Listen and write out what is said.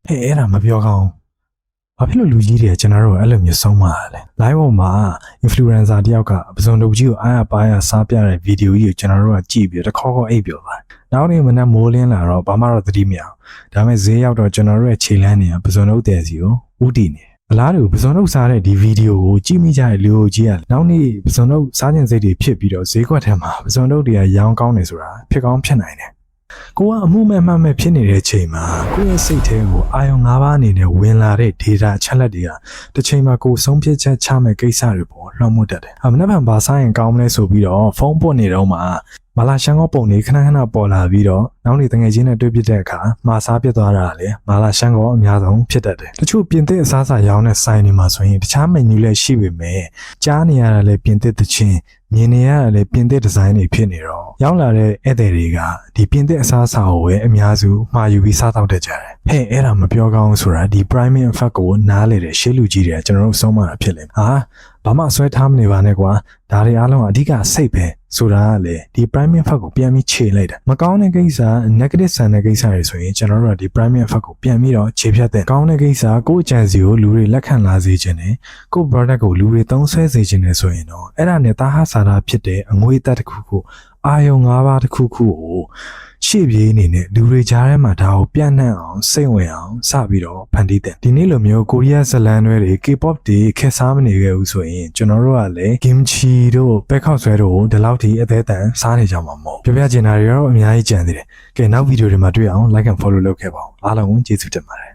ဟဲ့အဲ့ဒါမပြောကောင်းဘာဖြစ်လို့လူကြီးတွေကကျွန်တော်တို့အဲ့လိုမျိုးဆုံးမှာလဲ live ပေါ်မှာ influencer တယောက်ကပစုံတုပ်ကြီးကိုအားရပါးရစားပြတဲ့ဗီဒီယိုကြီးကိုကျွန်တော်တို့ကကြည့်ပြီးတော့ခေါ်အိပ်ပြောသွားနောက်နေ့မနက်မိုးလင်းလာတော့ဘာမှတော့သတိမရအောင်ဒါပေမဲ့ဈေးရောက်တော့ကျွန်တော်တို့ရဲ့ခြေလမ်းတွေကပစုံတုပ်တဲ့စီကိုဥတည်နေအလားတူပစုံတုပ်စားတဲ့ဒီဗီဒီယိုကိုကြည့်မိကြတဲ့လူကြီးကနောက်နေ့ပစုံတုပ်စားခြင်းစိတ်တွေဖြစ်ပြီးတော့ဈေးကွက်ထဲမှာပစုံတုပ်တွေကရောင်းကောင်းနေဆိုတာဖြစ်ကောင်းဖြစ်နိုင်တယ်ကိုကအမှုမဲ့မှတ်မဲ့ဖြစ်နေတဲ့ချိန်မှာကိုယ့်ရဲ့စိတ်ထဲကိုအာယုံ၅ပါးအနေနဲ့ဝင်လာတဲ့ data ချက်လက်တွေကတစ်ချိန်မှာကိုဆုံးဖြတ်ချက်ချမဲ့ကိစ္စတွေပေါ်လွှမ်းမိုးတတ်တယ်။မနက်ဖြန်ဘာစားရင်ကောင်းမလဲဆိုပြီးတော့ဖုန်းပွတ်နေတော့မှမလာရှန်ကောပုံတွေခဏခဏပေါ်လာပြီးတော့နောက်နေ့တငယ်ချင်းနဲ့တွေ့ပြတဲ့အခါမာစားပြစ်သွားတာလေမလာရှန်ကောအများဆုံးဖြစ်တတ်တယ်။တချို့ပြင်သစ်အစားအစာရောင်းတဲ့ဆိုင်တွေမှာဆိုရင်တခြားမန်နူလည်းရှိပေမဲ့ကြားနေရတာလည်းပြင်သစ်သချင်းမြင်နေရတာလည်းပြင်သစ်ဒီဇိုင်းတွေဖြစ်နေတော့ရောက်လာတဲ့ဧည့်သည်တွေကဒီပြင်သစ်အစားအစာကိုပဲအများစုမှာယူပြီးစားတော့တတ်ကြတယ်။ဟဲ့အဲ့ဒါမပြောကောင်းဆိုတာဒီ priming effect ကိုနားလေတဲ့ရှေ့လူကြီးတွေကကျွန်တော်တို့ဆုံးမတာဖြစ်လေ။ဘာမှဆွဲထားမနေပါနဲ့ကွာဒါတွေအားလုံးအဓိကစိတ်ပဲဆိုတာကလေဒီ priming effect ကိုပြန်ပြီးခြေလိုက်တာမကောင်းတဲ့ကိစ္စ negative ဆန်တဲ့ကိစ္စတွေဆိုရင်ကျွန်တော်တို့ကဒီ priming effect ကိုပြန်ပြီးတော့ခြေဖြတ်တဲ့ကောင်းတဲ့ကိစ္စကိုယ့်အကြံစီကိုလူတွေလက်ခံလာစေခြင်းနဲ့ကိုယ့် product ကိုလူတွေသုံးဆွဲစေခြင်းနဲ့ဆိုရင်တော့အဲ့ဒါနဲ့တာဟာစာတာဖြစ်တဲ့အငွေတက်တစ်ခုခုအာယုံ၅ပါးတစ်ခုခုကိုရှေ့ပြေးအနေနဲ့လူတွေကြားထဲမှာဒါကိုပြန့်နှံ့အောင်စိတ်ဝင်အောင်စပြီးတော့ဖန်တီးတယ်ဒီနေ့လိုမျိုးကိုရီးယားဇလန်တွေ K-pop တွေခက်စားမနေခဲ့ဘူးဆိုရင်ကျွန်တော်တို့ကလည်း kimchi တို့ပဲခောက်ဆွဲတို့ဒီလောက်ထိအသေးအတန်စားနေကြမှာမဟုတ်ပြောပြချင်တာတွေတော့အများကြီးကြံသေးတယ်ကဲနောက်ဗီဒီယိုတွေမှာတွေ့အောင် like and follow လုပ်ခဲ့ပါဦးအားလုံးကျေးဇူးတင်ပါတယ်